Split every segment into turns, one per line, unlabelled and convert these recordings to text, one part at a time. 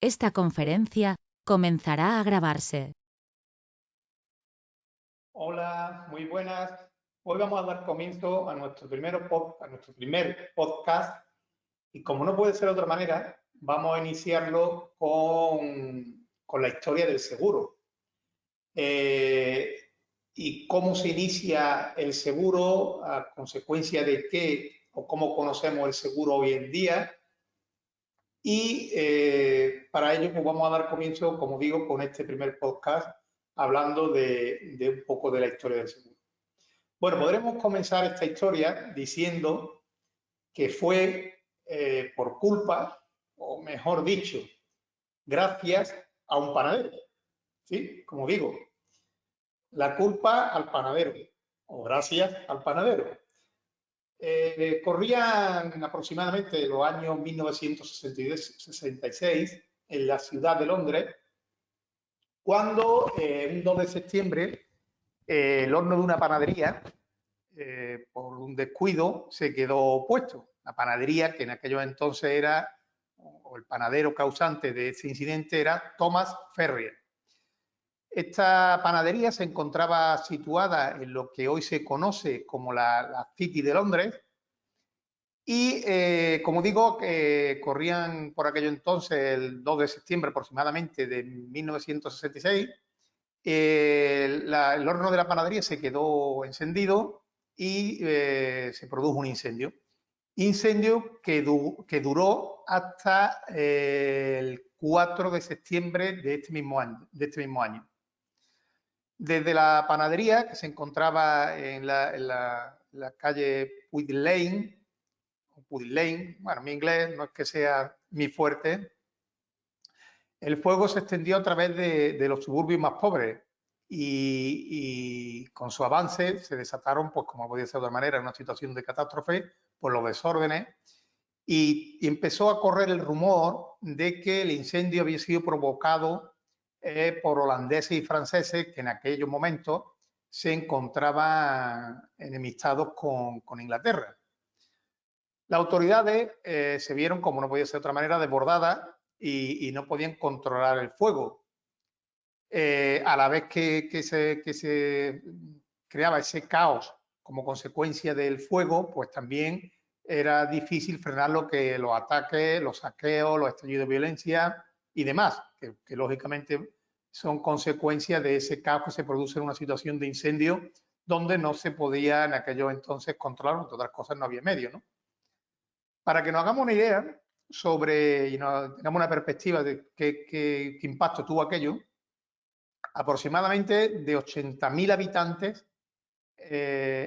Esta conferencia comenzará a grabarse.
Hola, muy buenas. Hoy vamos a dar comienzo a nuestro primer podcast y como no puede ser de otra manera, vamos a iniciarlo con la historia del seguro. Y cómo se inicia el seguro, a consecuencia de qué o cómo conocemos el seguro hoy en día. Y para ello pues vamos a dar comienzo, como digo, con este primer podcast hablando de un poco de la historia del seguro. Bueno, podremos comenzar esta historia diciendo que fue por culpa, o mejor dicho, gracias a un panadero. ¿Sí? Como digo, la culpa al panadero, o gracias al panadero. Corrían aproximadamente los años 1966 en la ciudad de Londres, cuando un 2 de septiembre el horno de una panadería por un descuido se quedó puesto. La panadería, que en aquellos entonces era, o el panadero causante de ese incidente era Thomas Ferrier. Esta panadería se encontraba situada en lo que hoy se conoce como la City de Londres y, como digo, corrían por aquello entonces el 2 de septiembre aproximadamente de 1966. El horno de la panadería se quedó encendido y se produjo un incendio. Incendio que duró hasta el 4 de septiembre de este mismo año. Desde la panadería, que se encontraba en la calle Pudding Lane, bueno, mi inglés no es que sea mi fuerte, el fuego se extendió a través de los suburbios más pobres y con su avance se desataron, pues como podía ser de otra manera, una situación de catástrofe, por los desórdenes y empezó a correr el rumor de que el incendio había sido provocado por holandeses y franceses que en aquellos momentos se encontraban enemistados con Inglaterra. Las autoridades se vieron, como no podía ser de otra manera, desbordadas y no podían controlar el fuego. A la vez que se creaba ese caos como consecuencia del fuego, pues también era difícil frenar los ataques, los saqueos, los estallidos de violencia y demás, que lógicamente son consecuencias de ese caos que se produce en una situación de incendio donde no se podía en aquellos entonces controlar, entre otras cosas no había medios, ¿no? Para que nos hagamos una idea sobre y nos tengamos una perspectiva de qué impacto tuvo aquello, aproximadamente de 80.000 habitantes,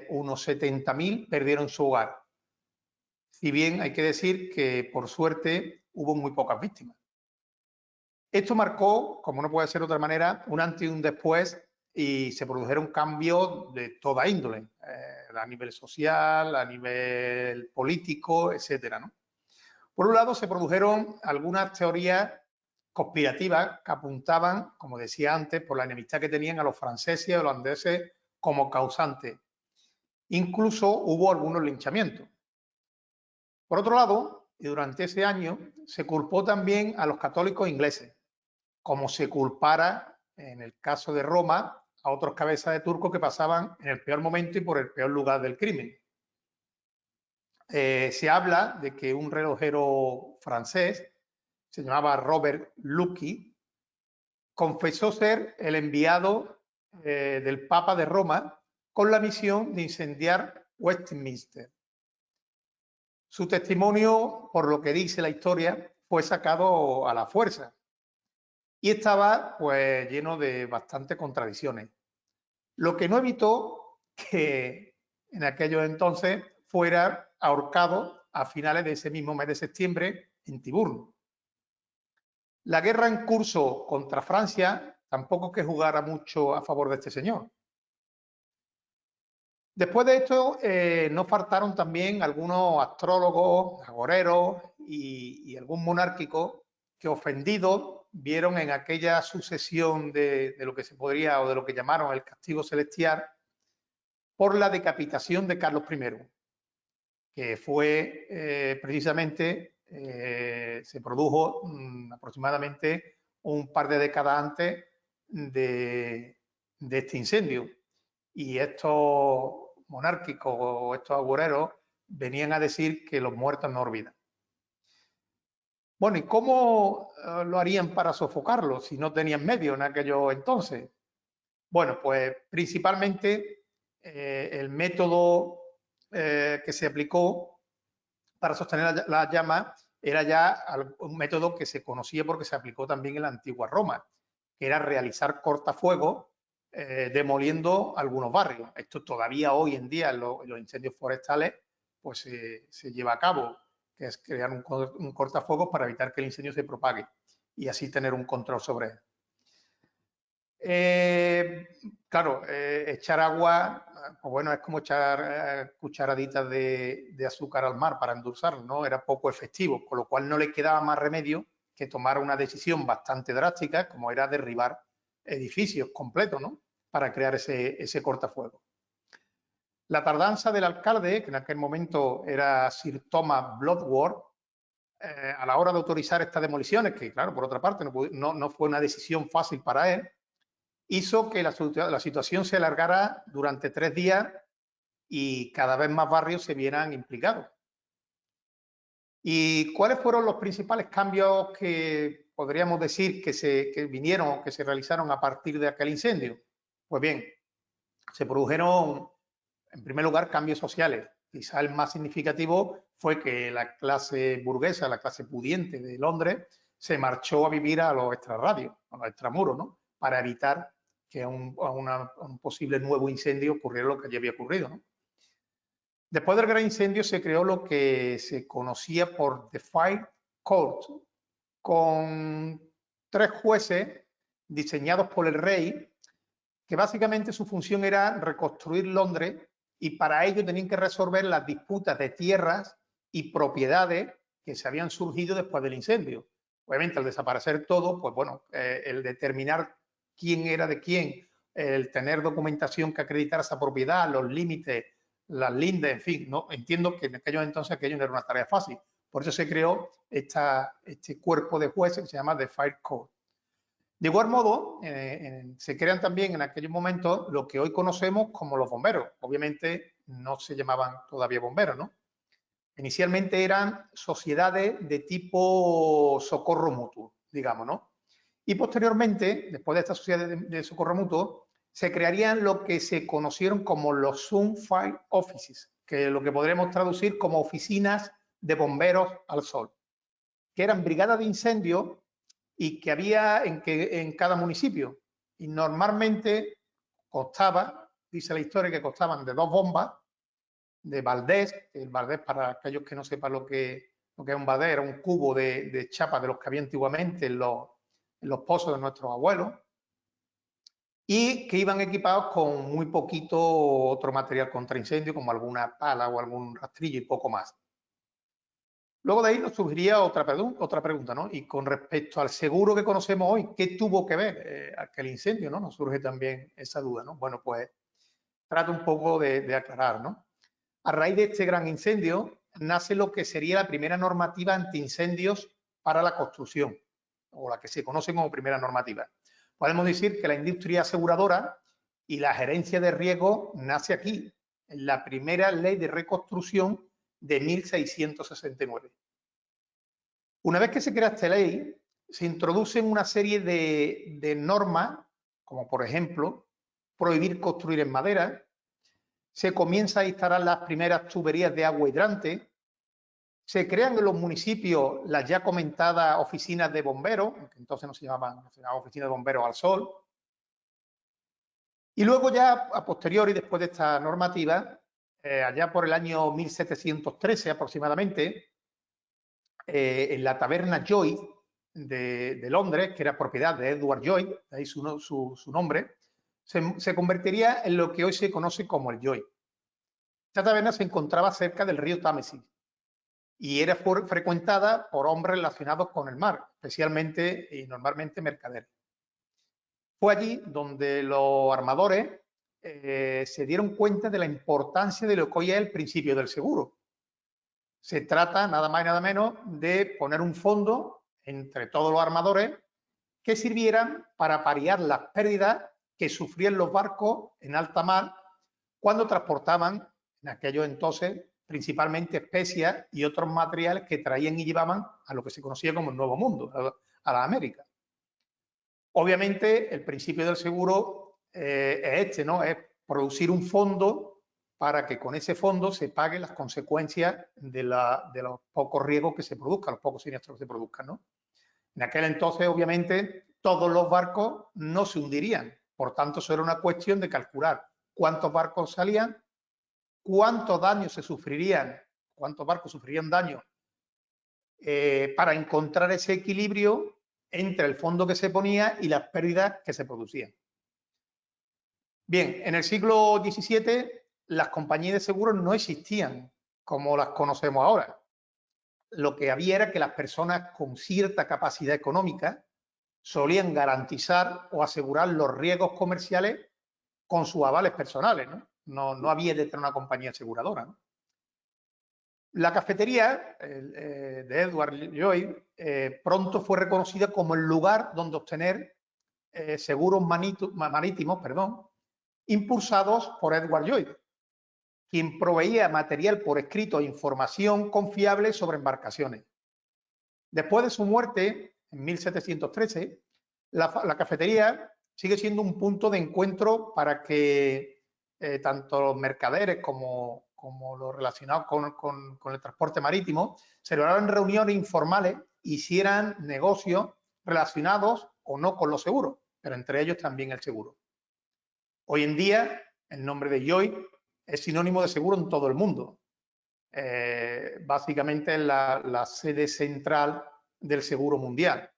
unos 70.000 perdieron su hogar. Si bien hay que decir que, por suerte, hubo muy pocas víctimas. Esto marcó, como no puede ser de otra manera, un antes y un después y se produjeron cambios de toda índole, a nivel social, a nivel político, etcétera, ¿no? Por un lado, se produjeron algunas teorías conspirativas que apuntaban, como decía antes, por la enemistad que tenían a los franceses y holandeses como causantes. Incluso hubo algunos linchamientos. Por otro lado, y durante ese año, se culpó también a los católicos ingleses, como se culpara, en el caso de Roma, a otros cabezas de turcos que pasaban en el peor momento y por el peor lugar del crimen. Se habla de que un relojero francés, se llamaba Robert Lucky, confesó ser el enviado del Papa de Roma con la misión de incendiar Westminster. Su testimonio, por lo que dice la historia, fue sacado a la fuerza y estaba pues lleno de bastantes contradicciones, lo que no evitó que en aquellos entonces fuera ahorcado a finales de ese mismo mes de septiembre en Tyburn. La guerra en curso contra Francia tampoco es que jugara mucho a favor de este señor. Después de esto, no faltaron también algunos astrólogos, agoreros y algún monárquico que, ofendidos, vieron en aquella sucesión de lo que se podría o de lo que llamaron el castigo celestial por la decapitación de Carlos I, que fue precisamente se produjo aproximadamente un par de décadas antes de este incendio. Y estos monárquicos o estos agoreros venían a decir que los muertos no olvidan. Bueno, ¿y cómo lo harían para sofocarlo si no tenían medios en aquellos entonces? Bueno, pues principalmente el método que se aplicó para sostener las llamas era ya un método que se conocía porque se aplicó también en la antigua Roma, que era realizar cortafuegos demoliendo algunos barrios. Esto todavía hoy en día en los incendios forestales pues se lleva a cabo, que es crear un cortafuegos para evitar que el incendio se propague y así tener un control sobre él. Claro, echar agua, pues bueno, es como echar cucharaditas de azúcar al mar para endulzarlo, ¿no? Era poco efectivo, con lo cual no le quedaba más remedio que tomar una decisión bastante drástica, como era derribar edificios completos, ¿no? Para crear ese cortafuegos. La tardanza del alcalde, que en aquel momento era Sir Thomas Bloodworth, a la hora de autorizar estas demoliciones, que claro, por otra parte no fue una decisión fácil para él, hizo que la situación se alargara durante 3 días y cada vez más barrios se vieran implicados. ¿Y cuáles fueron los principales cambios que podríamos decir que vinieron o que se realizaron a partir de aquel incendio? Pues bien, se produjeron, en primer lugar, cambios sociales. Quizá el más significativo fue que la clase burguesa, la clase pudiente de Londres, se marchó a vivir a los extrarradios, a los extramuros, ¿no? Para evitar que a un posible nuevo incendio ocurriera lo que ya había ocurrido, ¿no? Después del gran incendio se creó lo que se conocía por The Fire Court, con 3 jueces diseñados por el rey, que básicamente su función era reconstruir Londres y para ello tenían que resolver las disputas de tierras y propiedades que se habían surgido después del incendio. Obviamente, al desaparecer todo, pues bueno, el determinar quién era de quién, el tener documentación que acreditara esa propiedad, los límites, las lindes, en fin, ¿no? Entiendo que en aquellos entonces aquello no era una tarea fácil. Por eso se creó este cuerpo de jueces que se llama The Fire Court. De igual modo, se crean también en aquellos momentos lo que hoy conocemos como los bomberos. Obviamente no se llamaban todavía bomberos, ¿no? Inicialmente eran sociedades de tipo socorro mutuo, digamos, ¿no? Y posteriormente, después de estas sociedades de socorro mutuo, se crearían lo que se conocieron como los Sun Fire Offices, que lo que podremos traducir como oficinas de bomberos al sol, que eran brigadas de incendio y que había en cada municipio. Y normalmente constaba, dice la historia, que constaban de 2 bombas de baldés. El baldés, para aquellos que no sepan lo que es un baldés, era un cubo de chapa de los que había antiguamente en los pozos de nuestros abuelos, y que iban equipados con muy poquito otro material contra incendio, como alguna pala o algún rastrillo y poco más. Luego de ahí nos surgiría otra pregunta, ¿no? Y con respecto al seguro que conocemos hoy, ¿qué tuvo que ver aquel incendio, ¿no? Nos surge también esa duda, ¿no? Bueno, pues trato un poco de aclarar, ¿no? A raíz de este gran incendio nace lo que sería la primera normativa antiincendios para la construcción, o la que se conoce como primera normativa. Podemos decir que la industria aseguradora y la gerencia de riesgo nace aquí, en la primera ley de reconstrucción de 1669. Una vez que se crea esta ley, se introducen una serie de normas, como por ejemplo, prohibir construir en madera, se comienza a instalar las primeras tuberías de agua hidrante, se crean en los municipios las ya comentadas oficinas de bomberos, que entonces no se llamaban oficinas de bomberos al sol, y luego ya a posteriori, después de esta normativa, allá por el año 1713 aproximadamente, en la taberna Joy de Londres, que era propiedad de Edward Joy, de ahí su nombre, se convertiría en lo que hoy se conoce como el Joy. Esta taberna se encontraba cerca del río Támesis y era frecuentada por hombres relacionados con el mar, especialmente y normalmente mercaderes. Fue allí donde los armadores se dieron cuenta de la importancia de lo que hoy es el principio del seguro. Se trata nada más y nada menos de poner un fondo entre todos los armadores que sirvieran para paliar las pérdidas que sufrían los barcos en alta mar cuando transportaban en aquellos entonces principalmente especias y otros materiales que traían y llevaban a lo que se conocía como el Nuevo Mundo, a las Américas. Obviamente, el principio del seguro es este, ¿no? Es producir un fondo para que con ese fondo se paguen las consecuencias de los pocos riesgos que se produzcan, los pocos siniestros que se produzcan, ¿no? En aquel entonces, obviamente, todos los barcos no se hundirían. Por tanto, eso era una cuestión de calcular cuántos barcos salían, cuántos daños se sufrirían, cuántos barcos sufrirían daño para encontrar ese equilibrio entre el fondo que se ponía y las pérdidas que se producían. Bien, en el siglo XVII las compañías de seguros no existían como las conocemos ahora. Lo que había era que las personas con cierta capacidad económica solían garantizar o asegurar los riesgos comerciales con sus avales personales, ¿no? No había detrás una compañía aseguradora, ¿no? La cafetería de Edward Lloyd pronto fue reconocida como el lugar donde obtener seguros marítimos, impulsados por Edward Lloyd, quien proveía material por escrito e información confiable sobre embarcaciones. Después de su muerte, en 1713, la cafetería sigue siendo un punto de encuentro para que tanto los mercaderes como los relacionados con el transporte marítimo celebraran reuniones informales, hicieran negocios relacionados o no con los seguros, pero entre ellos también el seguro. Hoy en día, el nombre de Lloyd es sinónimo de seguro en todo el mundo. Básicamente es la sede central del seguro mundial.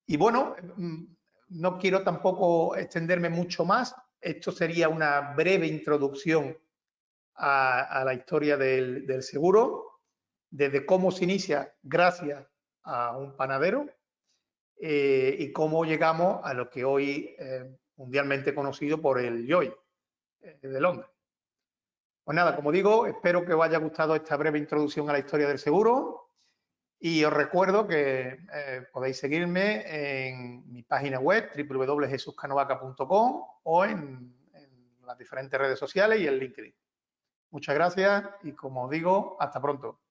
Y bueno, no quiero tampoco extenderme mucho más. Esto sería una breve introducción a la historia del seguro, desde cómo se inicia gracias a un panadero y cómo llegamos a lo que hoy mundialmente conocido por el Lloyd de Londres. Pues nada, como digo, espero que os haya gustado esta breve introducción a la historia del seguro y os recuerdo que podéis seguirme en mi página web www.jesuscanovaca.com o en las diferentes redes sociales y en LinkedIn. Muchas gracias y como os digo, hasta pronto.